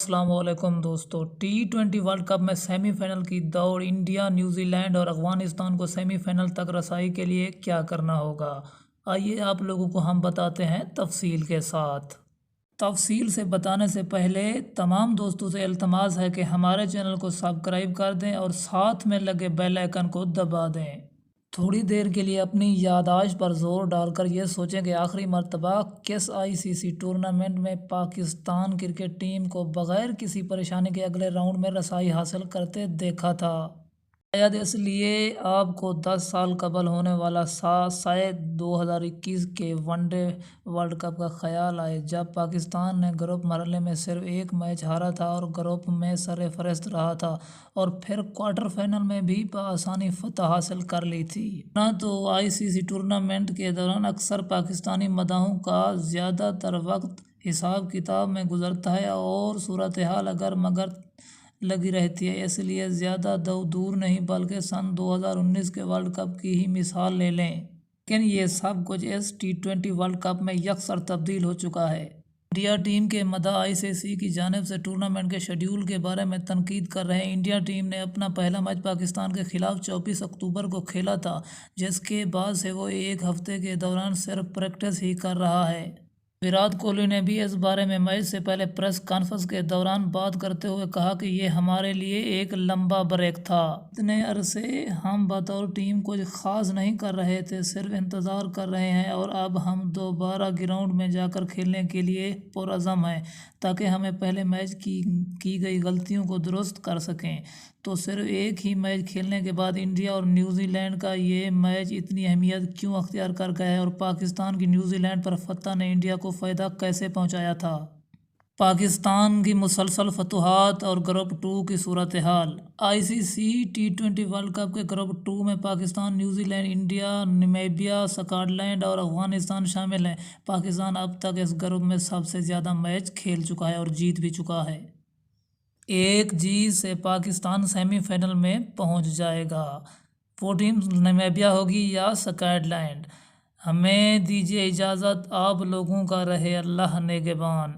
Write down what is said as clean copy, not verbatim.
السلام علیکم دوستو، T20 ورلڈ کپ میں سیمی فائنل کی دوڑ۔ انڈیا، نیوزی لینڈ اور افغانستان کو سیمی فائنل تک رسائی کے لیے کیا کرنا ہوگا؟ آئیے آپ لوگوں کو ہم بتاتے ہیں تفصیل کے ساتھ۔ تفصیل سے بتانے سے پہلے تمام دوستوں سے التماس ہے کہ ہمارے چینل کو سبسکرائب کر دیں اور ساتھ میں لگے بیل آئیکن کو دبا دیں۔ تھوڑی دیر کے لیے اپنی یادداشت پر زور ڈال کر یہ سوچیں کہ آخری مرتبہ کس ICC ٹورنامنٹ میں پاکستان کرکٹ ٹیم کو بغیر کسی پریشانی کے اگلے راؤنڈ میں رسائی حاصل کرتے دیکھا تھا؟ شاید اس لیے آپ کو 10 سال قبل ہونے والا شاید 2021 کے ون ڈے ورلڈ کپ کا خیال آئے، جب پاکستان نے گروپ مرحلے میں صرف ایک میچ ہارا تھا اور گروپ میں سرفہرست رہا تھا اور پھر کوارٹر فائنل میں بھی بآسانی فتح حاصل کر لی تھی۔ نہ تو ICC ٹورنامنٹ کے دوران اکثر پاکستانی مداحوں کا زیادہ تر وقت حساب کتاب میں گزرتا ہے اور صورتحال اگر مگر لگی رہتی ہے۔ اس لیے زیادہ دور نہیں بلکہ سن 2019 کے ورلڈ کپ کی ہی مثال لے لیں۔ لیکن یہ سب کچھ اس T20 ورلڈ کپ میں یکسر تبدیل ہو چکا ہے۔ انڈیا ٹیم کے مداح ICC کی جانب سے ٹورنامنٹ کے شیڈول کے بارے میں تنقید کر رہے ہیں۔ انڈیا ٹیم نے اپنا پہلا میچ پاکستان کے خلاف 24 اکتوبر کو کھیلا تھا، جس کے بعد سے وہ ایک ہفتے کے دوران صرف پریکٹس ہی کر رہا ہے۔ وراٹ کوہلی نے بھی اس بارے میں میچ سے پہلے پریس کانفرنس کے دوران بات کرتے ہوئے کہا کہ یہ ہمارے لیے ایک لمبا بریک تھا۔ اتنے عرصے ہم بطور ٹیم کچھ خاص نہیں کر رہے تھے، صرف انتظار کر رہے ہیں اور اب ہم دوبارہ گراؤنڈ میں جا کر کھیلنے کے لیے پرعزم ہیں تاکہ ہمیں پہلے میچ کی گئی غلطیوں کو درست کر سکیں۔ تو صرف ایک ہی میچ کھیلنے کے بعد انڈیا اور نیوزی لینڈ کا یہ میچ اتنی اہمیت کیوں اختیار کر گیا ہے اور پاکستان کی نیوزی لینڈ پر فتح نے انڈیا کو فائدہ کیسے پہنچایا تھا؟ پاکستان کی مسلسل فتوحات اور گروپ 2 کی صورتحال۔ ICC T20 ورلڈ کپ کے گروپ 2 میں Pakistan, New Zealand, India, Namibia, Scotland اور افغانستان شامل ہیں۔ پاکستان اب تک اس گروپ میں سب سے زیادہ میچ کھیل چکا ہے اور جیت بھی چکا ہے۔ ایک جیت سے پاکستان سیمی فائنل میں پہنچ جائے گا۔ وہ ٹیم نمیبیا ہوگی یا اسکاٹ لینڈ۔ ہمیں دیجیے اجازت، آپ لوگوں کا رہے اللہ نگہبان۔